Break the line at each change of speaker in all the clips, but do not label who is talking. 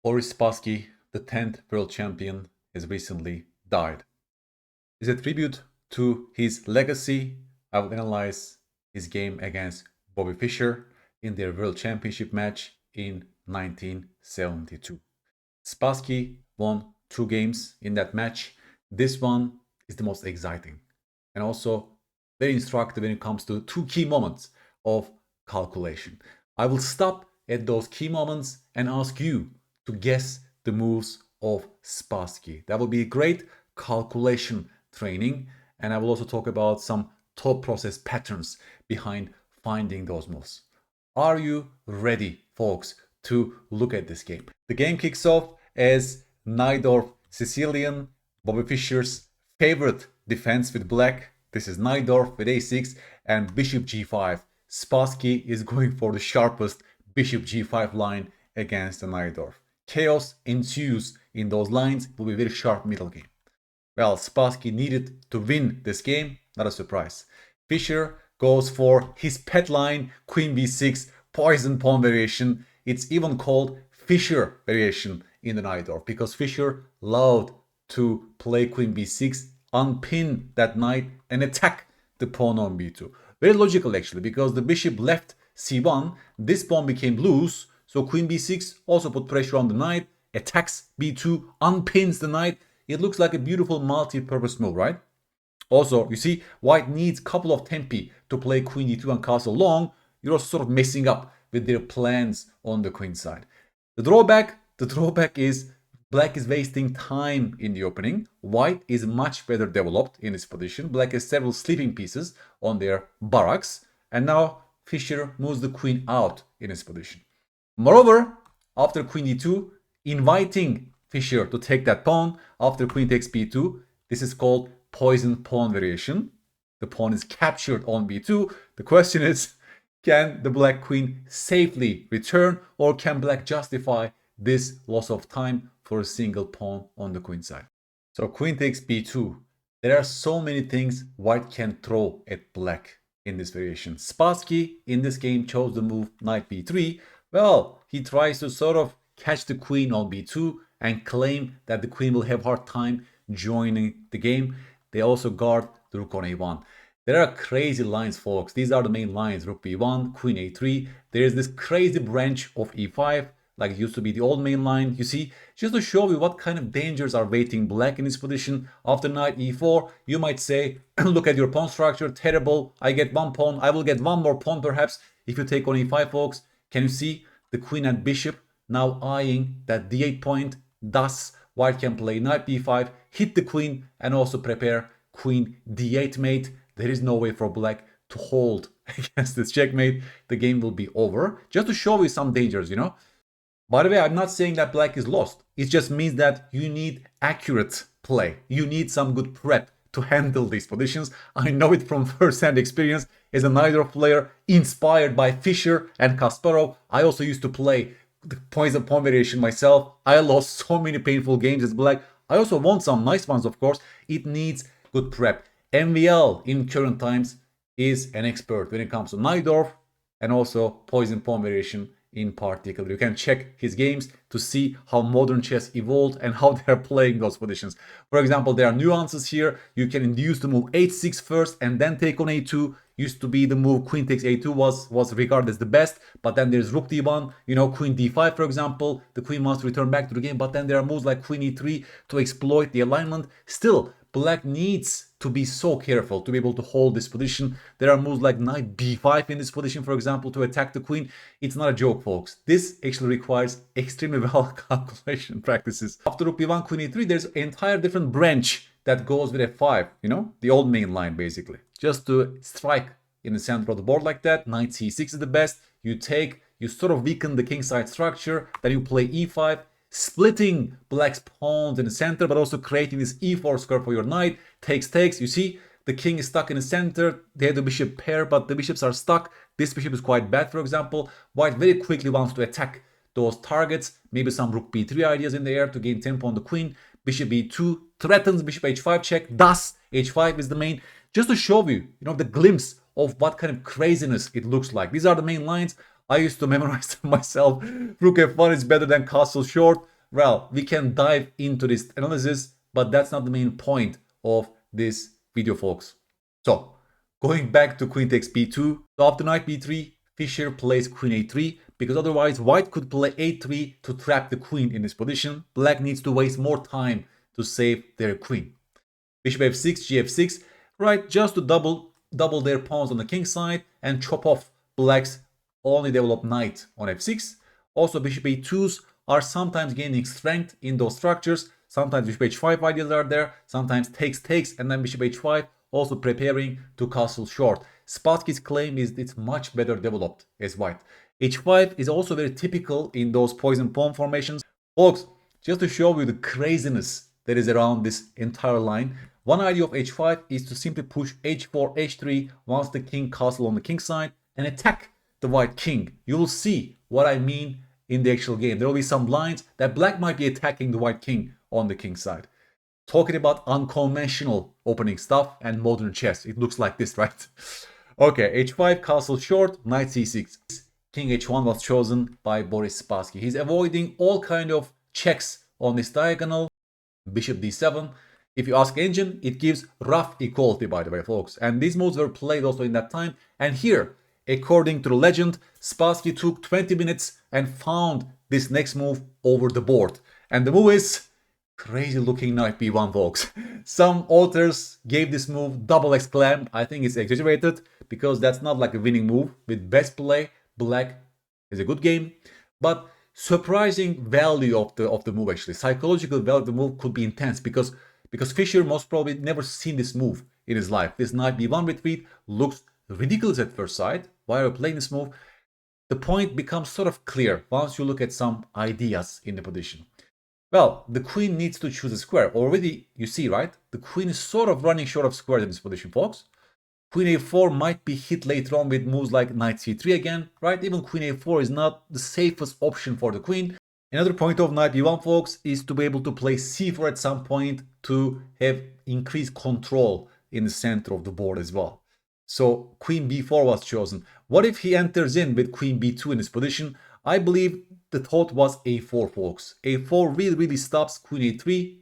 Boris Spassky, the 10th world champion, has recently died. As a tribute to his legacy, I will analyze his game against Bobby Fischer in their world championship match in 1972. Spassky won 2 games in that match. This one is the most exciting and also very instructive when it comes to 2 key moments of calculation. I will stop at those key moments and ask you to guess the moves of Spassky. That will be a great calculation training, and I will also talk about some thought process patterns behind finding those moves. Are you ready, folks, to look at this game? The game kicks off as Najdorf Sicilian, Bobby Fischer's favorite defense with black. This is Najdorf with a6 and bishop g5. Spassky is going for the sharpest bishop g5 line against the Najdorf. Chaos ensues in those lines. It will be a very sharp middle game. Well, Spassky needed to win this game. Not a surprise. Fischer goes for his pet line, queen b6, poison pawn variation. It's even called Fischer variation in the Najdorf because Fischer loved to play queen b6, unpin that knight, and attack the pawn on b2. Very logical actually, because the bishop left c1, this pawn became loose, so queen b6 also put pressure on the knight, attacks b2, unpins the knight. It looks like a beautiful multi-purpose move, right? Also, you see, white needs a couple of tempi to play queen d2 and castle long. You're also sort of messing up with their plans on the queen side. The drawback is black is wasting time in the opening. White is much better developed in this position. Black has several sleeping pieces on their barracks. And now Fischer moves the queen out in his position. Moreover, after queen d2, inviting Fischer to take that pawn after queen takes b2, this is called poison pawn variation. The pawn is captured on b2. The question is, can the black queen safely return, or can black justify this loss of time for a single pawn on the queen side? So queen takes b2. There are so many things white can throw at black in this variation. Spassky in this game chose the move knight b3. Well, he tries to sort of catch the queen on b2 and claim that the queen will have hard time joining the game. They also guard the rook on a1. There are crazy lines, folks. These are the main lines. Rook b1, queen a3. There is this crazy branch of e5, like it used to be the old main line. You see, just to show you what kind of dangers are waiting black in this position. After knight e4, you might say, look at your pawn structure, terrible. I get one pawn. I will get one more pawn perhaps if you take on e5, folks. Can you see the queen and bishop now eyeing that d8 point? Thus, white can play knight b5, hit the queen, and also prepare queen d8 mate. There is no way for black to hold against this checkmate. The game will be over. Just to show you some dangers, you know. By the way, I'm not saying that black is lost. It just means that you need accurate play. You need some good prep to handle these positions. I know it from first-hand experience as a Najdorf player inspired by Fischer and Kasparov. I also used to play the poison pawn variation myself. I lost so many painful games as black. I also won some nice ones, of course. It needs good prep. MVL in current times is an expert when it comes to Najdorf and also poison pawn variation in particular. You can check his games to see how modern chess evolved and how they're playing those positions. For example, there are nuances here. You can induce the move h6 first and then take on a2. Used to be the move queen takes a2 was regarded as the best, but then there's rook d1, you know, queen d5 for example. The queen wants to return back to the game, but then there are moves like queen e3 to exploit the alignment. Still, black needs to be so careful to be able to hold this position. There are moves like knight b5 in this position, for example, to attack the queen. It's not a joke, folks. This actually requires extremely well calculation practices. After rook b1, queen e3, there's an entire different branch that goes with f5, you know, the old main line basically. Just to strike in the center of the board like that. Knight c6 is the best. You take, you sort of weaken the kingside structure, then you play e5, splitting black's pawns in the center, but also creating this e4 square for your knight. Takes. You see, the king is stuck in the center. They have the bishop pair, but the bishops are stuck. This bishop is quite bad, for example. White very quickly wants to attack those targets. Maybe some rook b3 ideas in the air to gain tempo on the queen. Bishop b2 threatens bishop h5 check. Thus, h5 is the main. Just to show you, the glimpse of what kind of craziness it looks like. These are the main lines. I used to memorize them myself. Rook f1 is better than castle short. Well, we can dive into this analysis, but that's not the main point of this video, folks. So, going back to queen takes b2, so after knight b3, Fischer plays queen a3, because otherwise white could play a3 to trap the queen in this position. Black needs to waste more time to save their queen. Bishop f6, gf6, right, just to double their pawns on the king side and chop off black's only developed knight on f6. Also, bishop a2s are sometimes gaining strength in those structures. Sometimes bishop h5 ideas are there, sometimes takes, and then bishop h5 also preparing to castle short. Spassky's claim is it's much better developed as white. h5 is also very typical in those poison pawn formations. Folks, just to show you the craziness that is around this entire line, one idea of h5 is to simply push h4, h3 once the king castle on the king side and attack the white king. You will see what I mean in the actual game. There will be some lines that black might be attacking the white king on the king side. Talking about unconventional opening stuff and modern chess, it looks like this, right? Okay, h5, castle short, knight c6. King h1 was chosen by Boris Spassky. He's avoiding all kind of checks on this diagonal. Bishop d7. If you ask Engine, it gives rough equality, by the way, folks. And these moves were played also in that time. And here, according to the legend, Spassky took 20 minutes and found this next move over the board. And the move is crazy looking knight b1, folks. Some authors gave this move double exclam. I think it's exaggerated because that's not like a winning move. With best play, black is a good game. But surprising value of the move, actually. Psychological value of the move could be intense because Fischer most probably never seen this move in his life. This knight b1 retreat looks ridiculous at first sight. While you're playing this move, the point becomes sort of clear once you look at some ideas in the position. Well, the queen needs to choose a square. Already, you see, right? The queen is sort of running short of squares in this position, folks. Queen a4 might be hit later on with moves like knight c3 again, right? Even queen a4 is not the safest option for the queen. Another point of knight b1, folks, is to be able to play c4 at some point to have increased control in the center of the board as well. So queen b4 was chosen. What if he enters in with queen b2 in this position? I believe the thought was a4, folks. a4 really stops queen a3,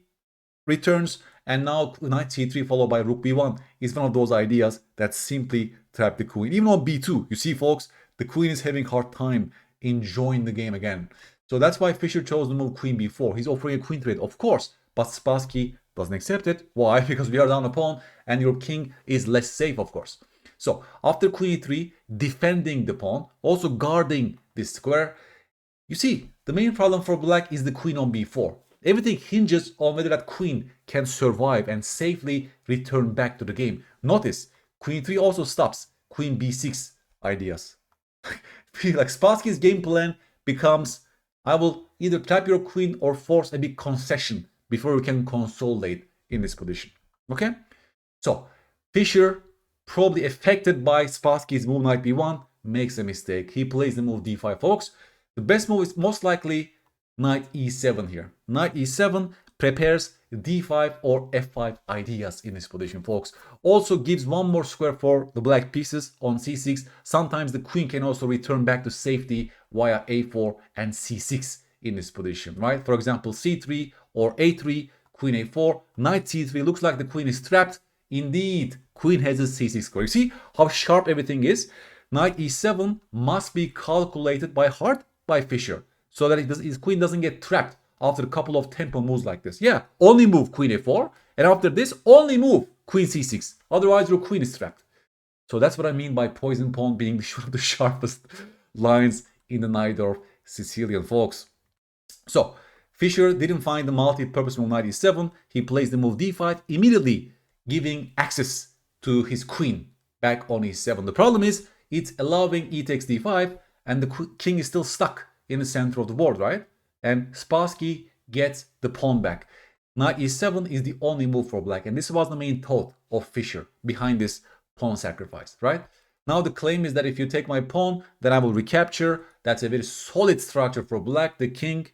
returns, and now knight c3 followed by rook b1 is one of those ideas that simply trap the queen. Even on b2, you see, folks, the queen is having a hard time enjoying the game again. So that's why Fischer chose the move queen b4. He's offering a queen trade, of course, but Spassky doesn't accept it. Why? Because we are down a pawn and your king is less safe, of course. So after queen e3, defending the pawn, also guarding this square, you see, the main problem for black is the queen on b4. Everything hinges on whether that queen can survive and safely return back to the game. Notice, queen 3 also stops queen b6 ideas. Like Spassky's game plan becomes, I will either trap your queen or force a big concession before we can consolidate in this position. Okay? So, Fischer, probably affected by Spassky's move knight b1, makes a mistake. He plays the move d5, folks. The best move is most likely knight e7 here. Knight e7 prepares d5 or f5 ideas in this position, folks. Also gives one more square for the black pieces on c6. Sometimes the queen can also return back to safety via a4 and c6 in this position, right? For example, c3 or a3, queen a4, knight c3. Looks like the queen is trapped. Indeed, queen has a c6 square. You see how sharp everything is? Knight e7 must be calculated by heart by Fischer, so that his queen doesn't get trapped after a couple of tempo moves like this. Yeah, only move queen a4, and after this, only move queen c6. Otherwise, your queen is trapped. So that's what I mean by poison pawn being one of the sharpest lines in the Najdorf Sicilian, folks. So Fischer didn't find the multi-purpose move knight e7. He plays the move d5, immediately giving access to his queen back on e7. The problem is it's allowing e takes d5, and the king is still stuck in the center of the board, right? And Spassky gets the pawn back. Knight e7 is the only move for black, and this was the main thought of Fischer behind this pawn sacrifice, right? Now the claim is that if you take my pawn, then I will recapture. That's a very solid structure for black. The king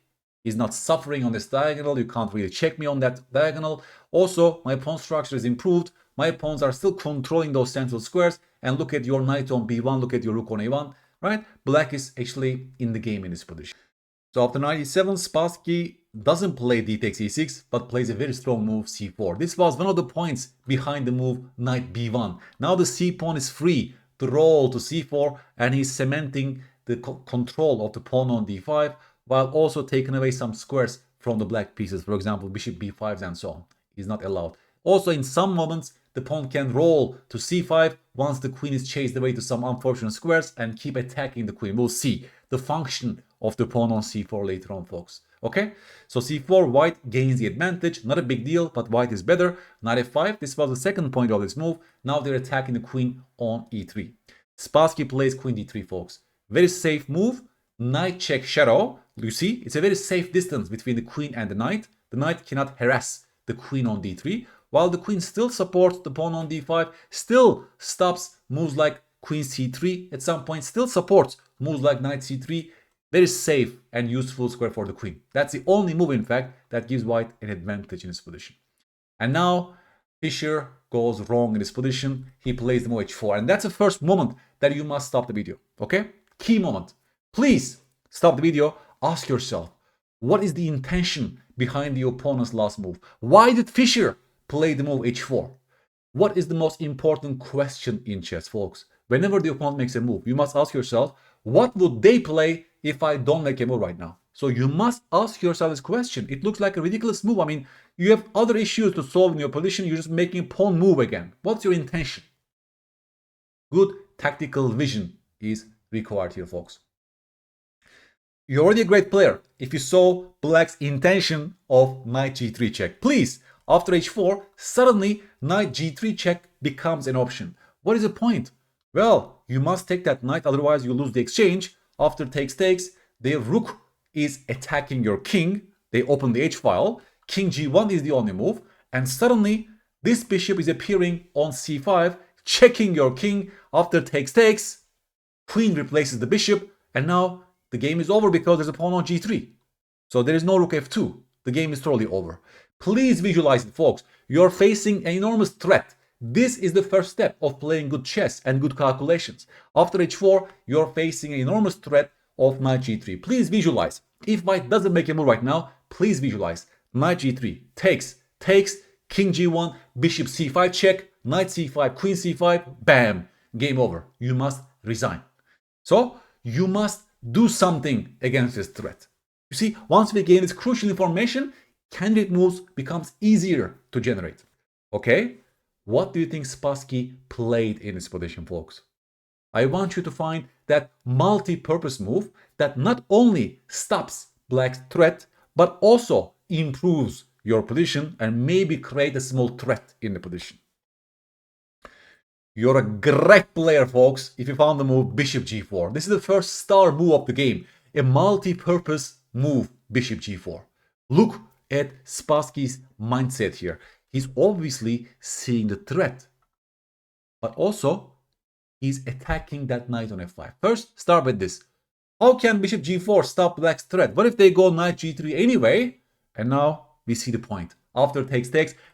is not suffering on this diagonal. You can't really check me on that diagonal. Also, my pawn structure is improved. My pawns are still controlling those central squares. And look at your knight on b1, look at your rook on a1, right? Black is actually in the game in this position. So after knight e7, Spassky doesn't play d takes e6, but plays a very strong move c4. This was one of the points behind the move knight b1. Now the c pawn is free to roll to c4, and he's cementing the control of the pawn on d5, while also taking away some squares from the black pieces. For example, bishop b5 and so on is not allowed. Also, in some moments, the pawn can roll to c5 once the queen is chased away to some unfortunate squares and keep attacking the queen. We'll see the function of the pawn on c4 later on, folks. Okay, so c4, white gains the advantage. Not a big deal, but white is better. Knight f5, this was the second point of this move. Now they're attacking the queen on e3. Spassky plays queen d3, folks. Very safe move. Knight check shadow. You see, it's a very safe distance between the queen and the knight. The knight cannot harass the queen on d3, while the queen still supports the pawn on d5, still stops moves like queen c3 at some point, still supports moves like knight c3. Very safe and useful square for the queen. That's the only move, in fact, that gives white an advantage in this position. And now Fischer goes wrong in this position. He plays the move h4, and that's the first moment that you must stop the video. Okay, key moment. Please stop the video. Ask yourself, what is the intention behind the opponent's last move? Why did Fischer play the move h4? What is the most important question in chess, folks? Whenever the opponent makes a move, you must ask yourself, what would they play if I don't make a move right now? So you must ask yourself this question. It looks like a ridiculous move. I mean, you have other issues to solve in your position. You're just making a pawn move again. What's your intention? Good tactical vision is required here, folks. You're already a great player if you saw black's intention of knight g3 check. Please, after h4, suddenly knight g3 check becomes an option. What is the point? Well, you must take that knight, otherwise you lose the exchange. After takes, the rook is attacking your king. They open the h-file. King g1 is the only move. And suddenly, this bishop is appearing on c5, checking your king. After takes, queen replaces the bishop. And now the game is over because there's a pawn on g3. So there is no rook f2. The game is totally over. Please visualize it, folks. You're facing an enormous threat. This is the first step of playing good chess and good calculations. After h4, you're facing an enormous threat of knight g3. Please visualize. If white doesn't make a move right now, please visualize. Knight g3, takes, king g1, bishop c5 check, knight c5, queen c5, bam, game over. You must resign. So, you must do something against this threat. You see, once we gain this crucial information, candidate moves becomes easier to generate. Okay? What do you think Spassky played in this position, folks? I want you to find that multi-purpose move that not only stops black's threat, but also improves your position and maybe create a small threat in the position. You're a great player, folks, if you found the move bishop g4. This is the first star move of the game, a multi-purpose move, bishop g4. Look at Spassky's mindset here. He's obviously seeing the threat, but also he's attacking that knight on f5. First, start with this. How can bishop g4 stop black's threat? What if they go knight g3 anyway? And now we see the point. After takes,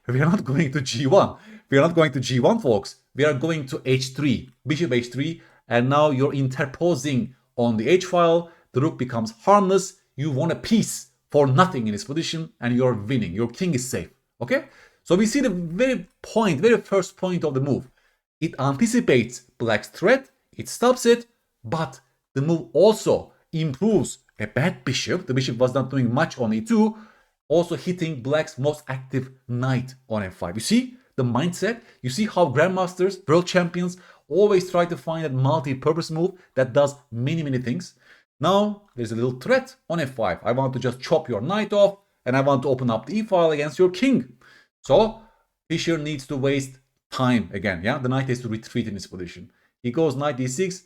we are not going to g1. We are not going to g1, folks. We are going to h3, bishop h3, and now you're interposing on the h-file. The rook becomes harmless. You won a piece for nothing in this position, and you're winning. Your king is safe. Okay? So we see the very first point of the move. It anticipates black's threat, it stops it, but the move also improves a bad bishop. The bishop was not doing much on e2, also hitting black's most active knight on f5. You see the mindset? You see how grandmasters, world champions, always try to find that multi-purpose move that does many things. Now there's a little threat on f5. I want to just chop your knight off, and I want to open up the e-file against your king. So Fischer needs to waste time again. Yeah, the knight has to retreat in this position. He goes knight d6.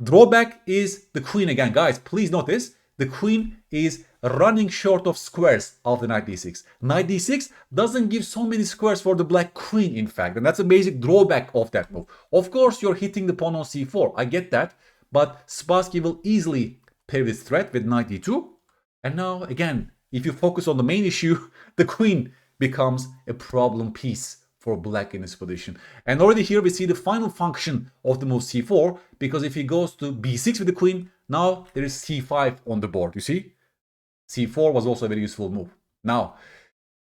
Drawback is the queen again, guys. Please notice the queen is running short of squares after knight d6. Knight d6 doesn't give so many squares for the black queen, in fact, and that's a basic drawback of that move. Of course, you're hitting the pawn on c4. I get that, but Spassky will easily pair this threat with knight d2. And now, again, if you focus on the main issue, the queen becomes a problem piece for black in this position. And already here we see the final function of the move c4, because if he goes to b6 with the queen, now there is c5 on the board, you see? c4 was also a very useful move. Now,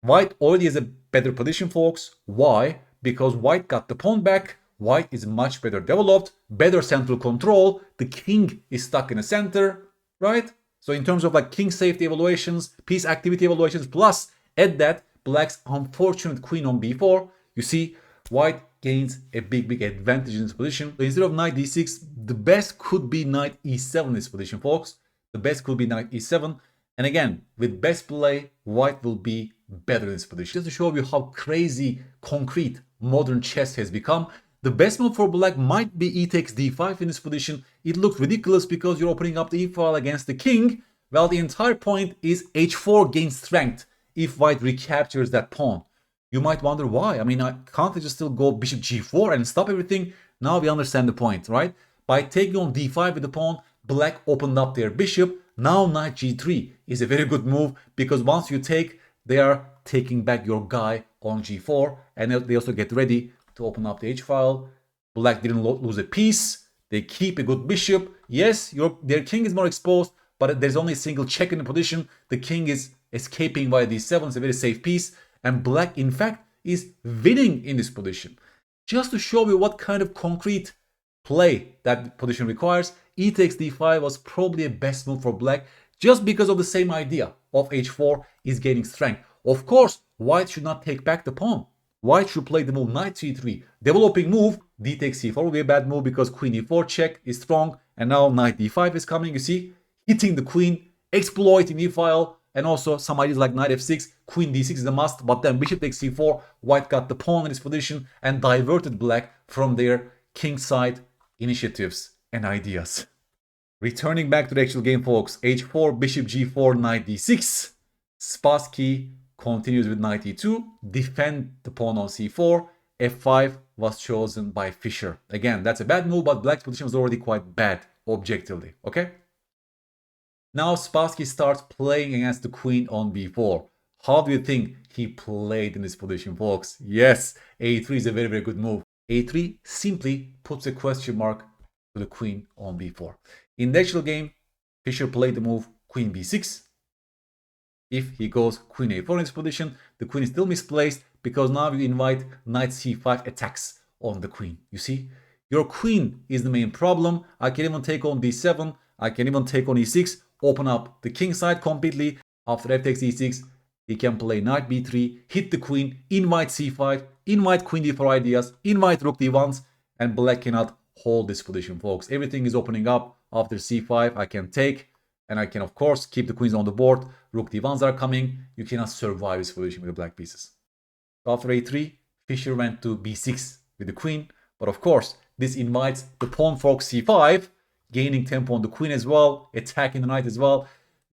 white already has a better position, folks. Why? Because white got the pawn back. White is much better developed, better central control. The king is stuck in the center, right? So in terms of like king safety evaluations, piece activity evaluations, plus add that black's unfortunate queen on b4, you see white gains a big advantage in this position. So instead of knight d6, the best could be knight e7 in this position, folks. The best could be knight e7. And again, with best play, white will be better in this position. Just to show you how crazy, concrete, modern chess has become, the best move for black might be e takes d5 in this position. It looks ridiculous because you're opening up the e-file against the king. Well, the entire point is h4 gains strength if white recaptures that pawn. You might wonder why. I mean, can't they just still go bishop g4 and stop everything? Now we understand the point, right? By taking on d5 with the pawn, black opened up their bishop. Now knight g3 is a very good move because once you take, they are taking back your guy on g4, and they also get ready to open up the h-file. Black didn't lose a piece. They keep a good bishop. Yes, their king is more exposed, but there's only a single check in the position. The king is escaping via d7. It's a very safe piece. And black, in fact, is winning in this position. Just to show you what kind of concrete play that position requires, e takes d5 was probably a best move for black just because of the same idea of h4 is gaining strength. Of course, white should not take back the pawn. White should play the move knight c3. Developing move, d takes c4 will be a bad move because queen e4 check is strong. And now knight d5 is coming, you see, hitting the queen, exploiting e-file, and also some ideas like knight f6, queen d6 is a must, but then bishop takes c4, white got the pawn in this position and diverted black from their kingside initiatives and ideas. Returning back to the actual game, folks, h4, bishop g4, knight d6. Spassky continues with knight e2, defend the pawn on c4, f5 was chosen by Fischer. Again, that's a bad move, but black's position was already quite bad, objectively, okay? Now Spassky starts playing against the queen on b4. How do you think he played in this position, folks? Yes, a3 is a very good move. a3 simply puts a question mark to the queen on b4. In the actual game, Fischer played the move queen b6. If he goes queen a4 in this position, the queen is still misplaced because now you invite knight c5 attacks on the queen. You see, your queen is the main problem. I can even take on d7. I can even take on e6, open up the king side completely. After f takes e6, he can play knight b3, hit the queen, invite c5, invite queen d4 ideas, invite rook d1s, and black cannot hold this position, folks. Everything is opening up. After c5, I can take, and I can, of course, keep the queens on the board. Rook d1s are coming. You cannot survive this position with the black pieces. After a3, Fischer went to b6 with the queen. But of course, this invites the pawn fork c5, gaining tempo on the queen as well, attacking the knight as well.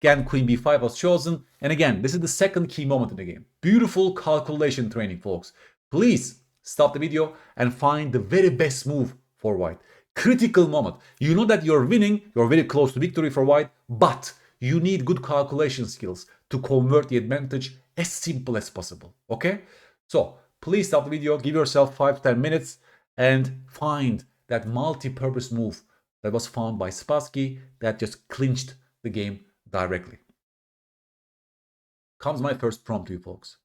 Again, queen b5 was chosen. And again, this is the second key moment in the game. Beautiful calculation training, folks. Please stop the video and find the very best move for white. Critical moment. You know that you're winning, you're very close to victory for white, but you need good calculation skills to convert the advantage as simple as possible. Okay? So please stop the video, give yourself 5 to 10 minutes and find that multi-purpose move that was found by Spassky that just clinched the game directly. Comes my first prompt to you, folks.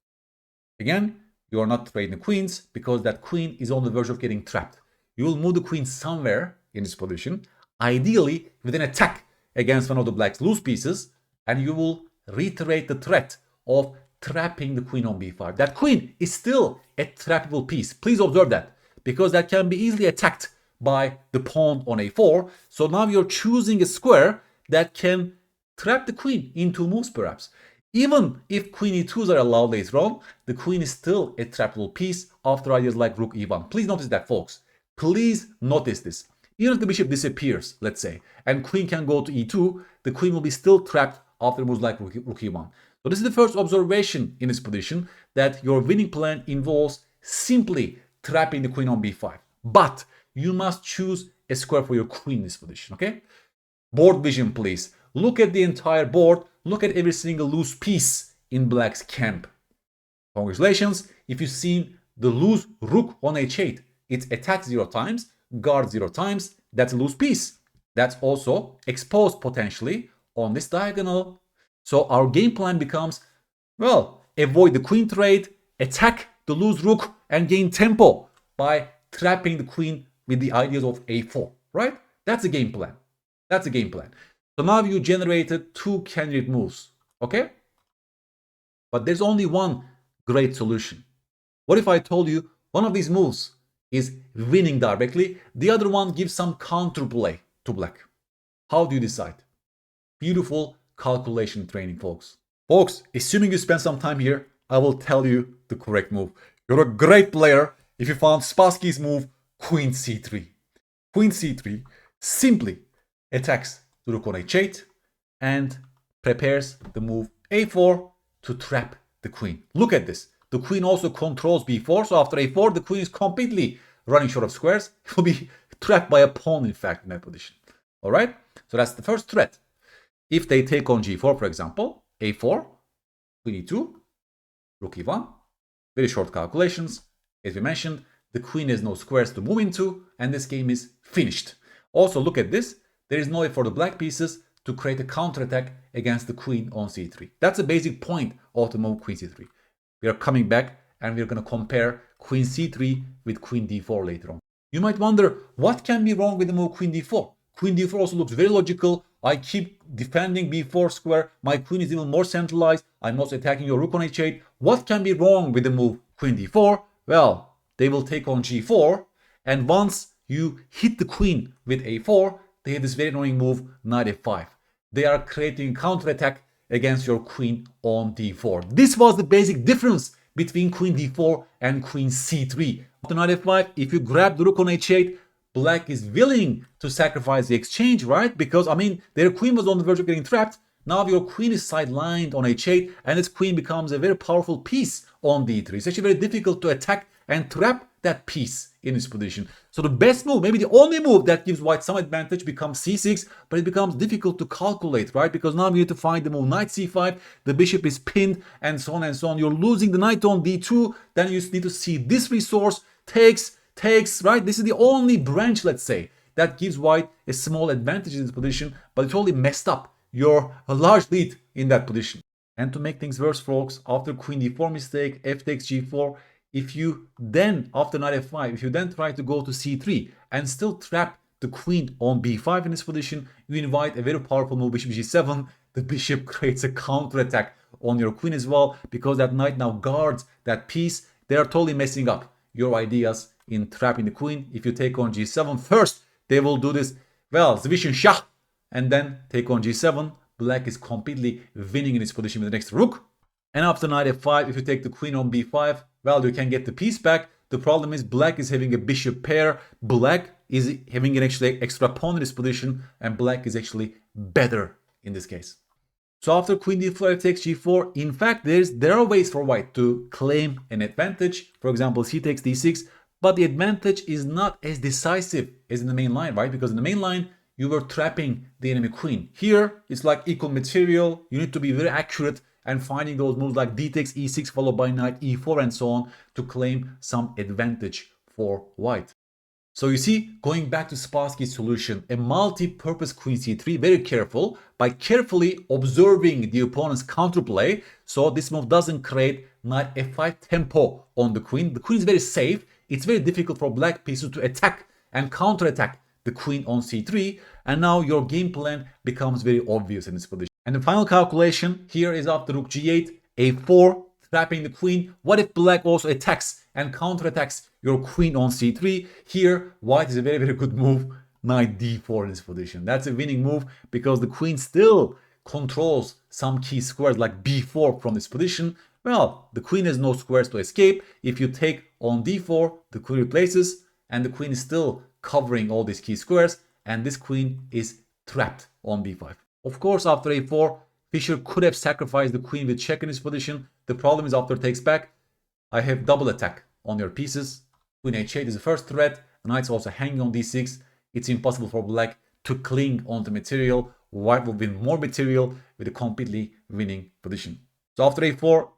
Again, you are not trading the queens because that queen is on the verge of getting trapped. You will move the queen somewhere in this position, ideally with an attack against one of the black's loose pieces, and you will reiterate the threat of trapping the queen on b5. That queen is still a trappable piece. Please observe that, because that can be easily attacked by the pawn on a4. So now you're choosing a square that can trap the queen in 2 moves perhaps. Even if queen e2s are allowed later on, the queen is still a trappable piece after ideas like rook e1. Please notice that, folks. Please notice this. Even if the bishop disappears, let's say, and queen can go to e2, the queen will be still trapped after moves like rook e1. So this is the first observation in this position, that your winning plan involves simply trapping the queen on b5. But you must choose a square for your queen in this position, okay? Board vision, please. Look at the entire board. Look at every single loose piece in black's camp. Congratulations, if you've seen the loose rook on h8, it's attacked 0 times, guard 0 times, that's a loose piece. That's also exposed potentially on this diagonal. So our game plan becomes, well, avoid the queen trade, attack the loose rook, and gain tempo by trapping the queen with the ideas of a4, right? That's a game plan. That's a game plan. So now you generated 2 candidate moves, okay? But there's only one great solution. What if I told you one of these moves is winning directly, the other one gives some counterplay to black? How do you decide? Beautiful calculation training, folks. Folks, assuming you spend some time here, I will tell you the correct move. You're a great player if you found Spassky's move, Queen c3. Queen c3 simply attacks the rook on h8 and prepares the move a4 to trap the queen. Look at this. The queen also controls b4, so after a4, the queen is completely running short of squares. It will be trapped by a pawn, in fact, in that position. All right? So that's the first threat. If they take on g4, for example, a4, queen e2, rook e1, very short calculations. As we mentioned, the queen has no squares to move into, and this game is finished. Also, look at this. There is no way for the black pieces to create a counterattack against the queen on c3. That's a basic point of the move queen c3. We are coming back and we're going to compare queen c3 with queen d4 later on. You might wonder, what can be wrong with the move queen d4? Queen d4 also looks very logical. I keep defending b4 square. My queen is even more centralized. I'm also attacking your rook on h8. What can be wrong with the move queen d4? Well, they will take on g4. And once you hit the queen with a4, they have this very annoying move, knight f5. They are creating counterattack against your queen on d4. This was the basic difference between queen d4 and queen c3. After knight f5, if you grab the rook on h8, black is willing to sacrifice the exchange, right? Because, I mean, their queen was on the verge of getting trapped. Now your queen is sidelined on h8, and its queen becomes a very powerful piece on d3. It's actually very difficult to attack and trap that piece in its position. So the best move, maybe the only move that gives white some advantage, becomes c6, but it becomes difficult to calculate, right? Because now you need to find the move knight c5, the bishop is pinned, and so on and so on. You're losing the knight on d2, then you need to see this resource, takes, right? This is the only branch, let's say, that gives white a small advantage in this position, but it totally messed up your large lead in that position. And to make things worse, folks, after queen d4 mistake, f takes g4, if you then, after knight f5, if you then try to go to c3 and still trap the queen on b5 in this position, you invite a very powerful move, bishop g7. The bishop creates a counterattack on your queen as well, because that knight now guards that piece. They are totally messing up your ideas in trapping the queen. If you take on g7 first, they will do this, well, Zwischen Schach, and then take on g7. Black is completely winning in its position with the next rook. And after knight f5, if you take the queen on b5, well, you can get the piece back. The problem is black is having a bishop pair. Black is having an actually extra pawn in this position, and black is actually better in this case. So after queen d4 takes g4, in fact, there are ways for white to claim an advantage. For example, c takes d6, but the advantage is not as decisive as in the main line, right? Because in the main line, you were trapping the enemy queen. Here, it's like equal material. You need to be very accurate and finding those moves like d takes e6 followed by knight e4 and so on to claim some advantage for white. So you see, going back to Spassky's solution, a multi-purpose queen c3, very careful, by carefully observing the opponent's counterplay, so this move doesn't create knight f5 tempo on the queen. The queen is very safe. It's very difficult for black pieces to attack and counterattack the queen on c3, and now your game plan becomes very obvious in this position. And the final calculation here is after rook g8, a4, trapping the queen. What if black also attacks and counterattacks your queen on c3? Here, white is a very, very good move, knight d4 in this position. That's a winning move because the queen still controls some key squares like b4 from this position. Well, the queen has no squares to escape. If you take on d4, the queen replaces, and the queen is still covering all these key squares, and this queen is trapped on b5. Of course, after a4, Fischer could have sacrificed the queen with check in this position. The problem is after takes back, I have double attack on your pieces. Queen h8 is the first threat. The knight's also hanging on d6. It's impossible for black to cling onto material. White will win more material with a completely winning position. So after a4,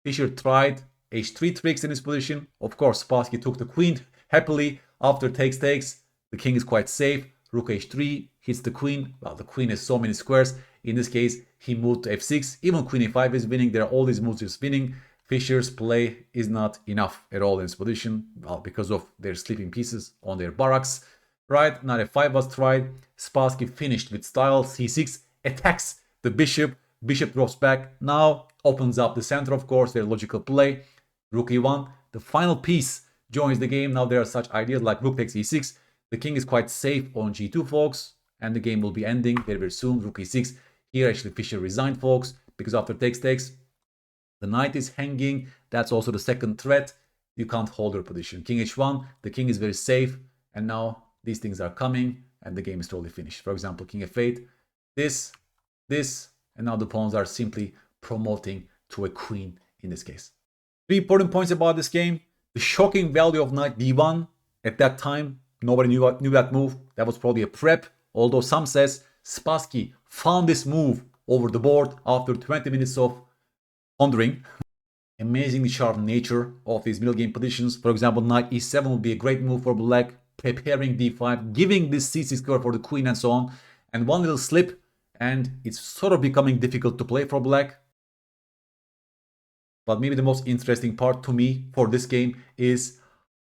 Fischer tried h3 tricks in this position. Of course, Spassky took the queen happily. After takes, the king is quite safe. Rook h3 hits the queen. Well, the queen has so many squares. In this case, he moved to f6. Even queen e5 is winning. There are all these moves just winning. Fischer's play is not enough at all in this position, well, because of their sleeping pieces on their barracks. Right, knight f5 was tried. Spassky finished with style. c6 attacks the bishop. Bishop drops back. Now opens up the center, of course, their logical play. Rook e1. The final piece joins the game. Now there are such ideas like rook takes e6. The king is quite safe on g2, folks, and the game will be ending very, very soon. Rook e6. Here, actually, Fischer resigned, folks, because after takes, the knight is hanging. That's also the second threat. You can't hold your position. King h1. The king is very safe, and now these things are coming, and the game is totally finished. For example, king f8. This, and now the pawns are simply promoting to a queen in this case. 3 important points about this game. The shocking value of knight d1. At that time, nobody knew that move. That was probably a prep. Although some says Spassky found this move over the board after 20 minutes of pondering. Amazingly sharp nature of these middle game positions. For example, knight e7 would be a great move for black. Preparing d5, giving this c6 cover for the queen and so on. And one little slip, and it's sort of becoming difficult to play for black. But maybe the most interesting part to me for this game is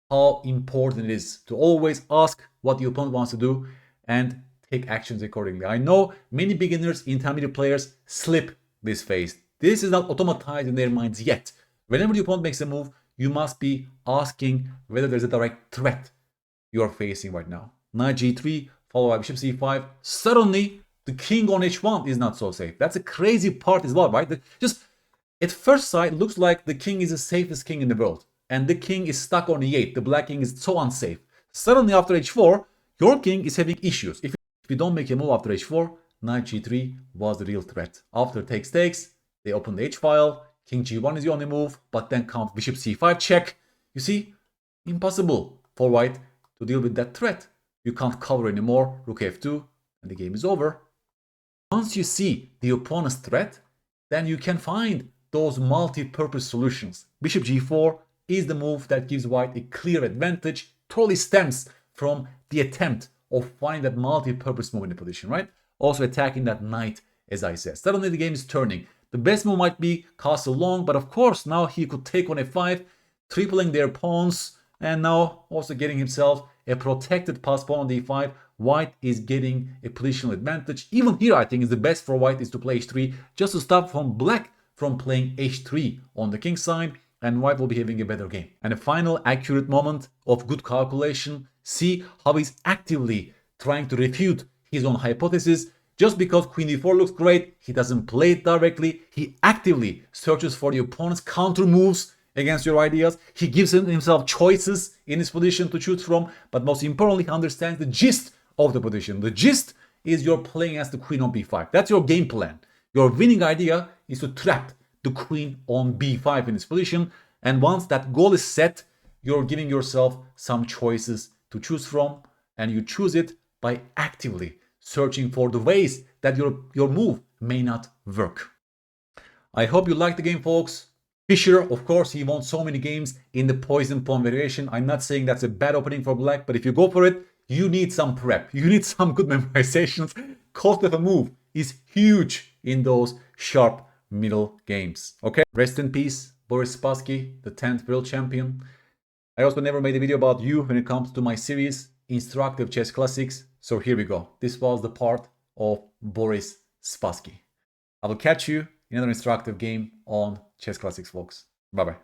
how important it is to always ask what the opponent wants to do and take actions accordingly. I know many beginners, intermediate players slip this phase. This is not automatized in their minds yet. Whenever the opponent makes a move, you must be asking whether there's a direct threat you are facing right now. Knight g3 followed by bishop c5. Suddenly, the king on h1 is not so safe. That's a crazy part as well, right? Just at first sight, it looks like the king is the safest king in the world. And the king is stuck on e8. The black king is so unsafe. Suddenly, after h4, your king is having issues. If you don't make a move after h4, knight g3 was the real threat. After takes, they open the h-file. King g1 is the only move, but then count bishop c5 check. You see, impossible for white to deal with that threat. You can't cover anymore. Rook f2, and the game is over. Once you see the opponent's threat, then you can find those multi-purpose solutions. Bishop g4 is the move that gives white a clear advantage. Totally stems from the attempt of finding that multi-purpose move in the position, right? Also attacking that knight, as I said. Suddenly the game is turning. The best move might be castle long, but of course now he could take on f5, tripling their pawns, and now also getting himself a protected pass pawn on d5. White is getting a positional advantage. Even here, I think, is the best for white is to play h3, just to stop from black from playing h3 on the king side, and white will be having a better game. And a final accurate moment of good calculation. See how he's actively trying to refute his own hypothesis. Just because queen e4 looks great, he doesn't play it directly. He actively searches for the opponent's counter moves against your ideas. He gives himself choices in his position to choose from, but most importantly, he understands the gist of the position. The gist is you're playing as the queen on b5. That's your game plan. Your winning idea is to trap the queen on b5 in this position, and once that goal is set, you're giving yourself some choices to choose from, and you choose it by actively searching for the ways that your move may not work. I hope you liked the game, folks. Fischer, of course, he won so many games in the poison pawn variation. I'm not saying that's a bad opening for black, but if you go for it, you need some prep. You need some good memorizations. Cost of a move is huge in those sharp middle games. Okay, rest in peace, Boris Spassky, the 10th world champion. I also never made a video about you when it comes to my series, Instructive Chess Classics. So here we go. This was the part of Boris Spassky. I will catch you in another instructive game on Chess Classics, folks. Bye-bye.